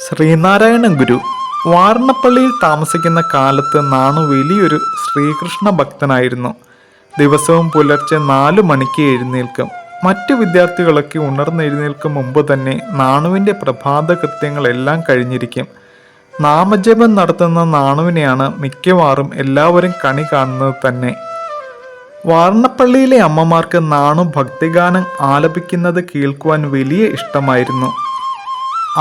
ശ്രീനാരായണ ഗുരു വാരണപ്പള്ളിയിൽ താമസിക്കുന്ന കാലത്ത് നാണു വലിയൊരു ശ്രീകൃഷ്ണ ഭക്തനായിരുന്നു. ദിവസവും പുലർച്ചെ 4 മണിക്ക് എഴുന്നേൽക്കും. മറ്റു വിദ്യാർത്ഥികളൊക്കെ ഉണർന്നെഴുന്നേൽക്കും മുമ്പ് തന്നെ നാണുവിൻ്റെ പ്രഭാത കൃത്യങ്ങളെല്ലാം കഴിഞ്ഞിരിക്കും. നാമജപം നടത്തുന്ന നാണുവിനെയാണ് മിക്കവാറും എല്ലാവരും കണി കാണുന്നത് തന്നെ. വാരണപ്പള്ളിയിലെ അമ്മമാർക്ക് നാണു ഭക്തിഗാനം ആലപിക്കുന്നത് കേൾക്കുവാൻ വലിയ ഇഷ്ടമായിരുന്നു.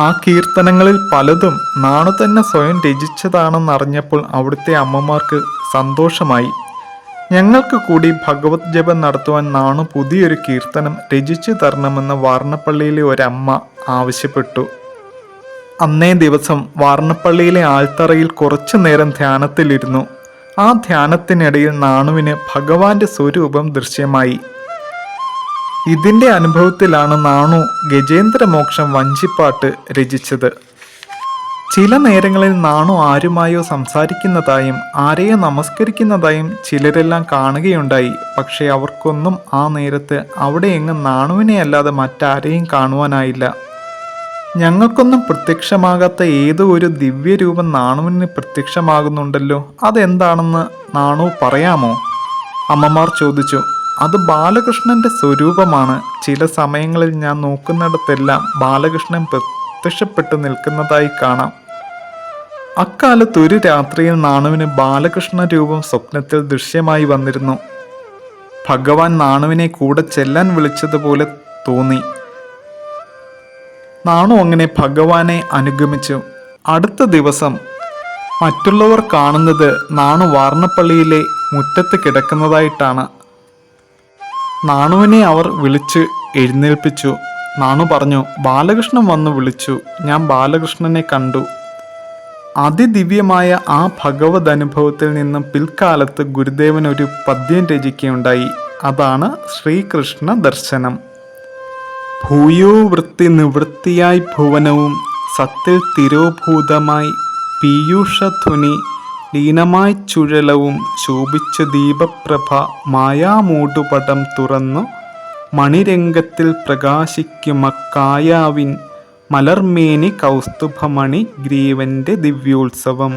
ആ കീർത്തനങ്ങളിൽ പലതും നാണു തന്നെ സ്വയം രചിച്ചതാണെന്നറിഞ്ഞപ്പോൾ അവിടുത്തെ അമ്മമാർക്ക് സന്തോഷമായി. ഞങ്ങൾക്ക് കൂടി ഭഗവത് ജപം നടത്തുവാൻ നാണു പുതിയൊരു കീർത്തനം രചിച്ചു തരണമെന്ന് വാരണപ്പള്ളിയിലെ ഒരമ്മ ആവശ്യപ്പെട്ടു. അന്നേ ദിവസം വാരണപ്പള്ളിയിലെ ആൽത്തറയിൽ കുറച്ചു നേരം ധ്യാനത്തിലിരുന്നു. ആ ധ്യാനത്തിനിടയിൽ നാണുവിന് ഭഗവാന്റെ സ്വരൂപം ദൃശ്യമായി. ഇതിൻ്റെ അനുഭവത്തിലാണ് നാണു ഗജേന്ദ്രമോക്ഷം വഞ്ചിപ്പാട്ട് രചിച്ചത്. ചില നേരങ്ങളിൽ നാണു ആരുമായോ സംസാരിക്കുന്നതായും ആരെയോ നമസ്കരിക്കുന്നതായും ചിലരെല്ലാം കാണുകയുണ്ടായി. പക്ഷെ അവർക്കൊന്നും ആ നേരത്ത് അവിടെ എങ്ങും നാണുവിനെ അല്ലാതെ മറ്റാരെയും കാണുവാനായില്ല. ഞങ്ങൾക്കൊന്നും പ്രത്യക്ഷമാകാത്ത ഏതോ ഒരു ദിവ്യരൂപം നാണുവിന് പ്രത്യക്ഷമാകുന്നുണ്ടല്ലോ, അതെന്താണെന്ന് നാണു പറയാമോ? അമ്മമാർ ചോദിച്ചു. അത് ബാലകൃഷ്ണന്റെ സ്വരൂപമാണ്. ചില സമയങ്ങളിൽ ഞാൻ നോക്കുന്നിടത്തെല്ലാം ബാലകൃഷ്ണൻ പ്രത്യക്ഷപ്പെട്ടു നിൽക്കുന്നതായി കാണാം. അക്കാലത്ത് ഒരു രാത്രിയിൽ നാണുവിന് ബാലകൃഷ്ണ രൂപം സ്വപ്നത്തിൽ ദൃശ്യമായി വന്നിരുന്നു. ഭഗവാൻ നാണുവിനെ കൂടെ ചെല്ലാൻ വിളിച്ചതുപോലെ തോന്നി. നാണു അങ്ങനെ ഭഗവാനെ അനുഗമിച്ചു. അടുത്ത ദിവസം മറ്റുള്ളവർ കാണുന്നത് നാണു വാരണപ്പള്ളിയിലെ മുറ്റത്ത് കിടക്കുന്നതായിട്ടാണ്. നാണുവിനെ അവർ വിളിച്ച് എഴുന്നേൽപ്പിച്ചു. നാണു പറഞ്ഞു, ബാലകൃഷ്ണൻ വന്നു വിളിച്ചു, ഞാൻ ബാലകൃഷ്ണനെ കണ്ടു. അതിദിവ്യമായ ആ ഭഗവത് അനുഭവത്തിൽ നിന്നും പിൽക്കാലത്ത് ഗുരുദേവൻ ഒരു പദ്യം രചിക്കുകയുണ്ടായി. അതാണ് ശ്രീകൃഷ്ണ ദർശനം. ഭൂയോ വൃത്തി നിവൃത്തിയായി ഭുവനവും സത്തിൽ തിരോഭൂതമായി പീയൂഷധ്വനി ലീനമായി ചുഴലവും ശോഭിച്ച ദീപപ്രഭ മായാമൂടുപടം തുറന്നു മണിരംഗത്തിൽ പ്രകാശിക്കുമക്കായാവിൻ മലർമേനി കൗസ്തുഭമണി ഗ്രീവന്റെ ദിവ്യോത്സവം.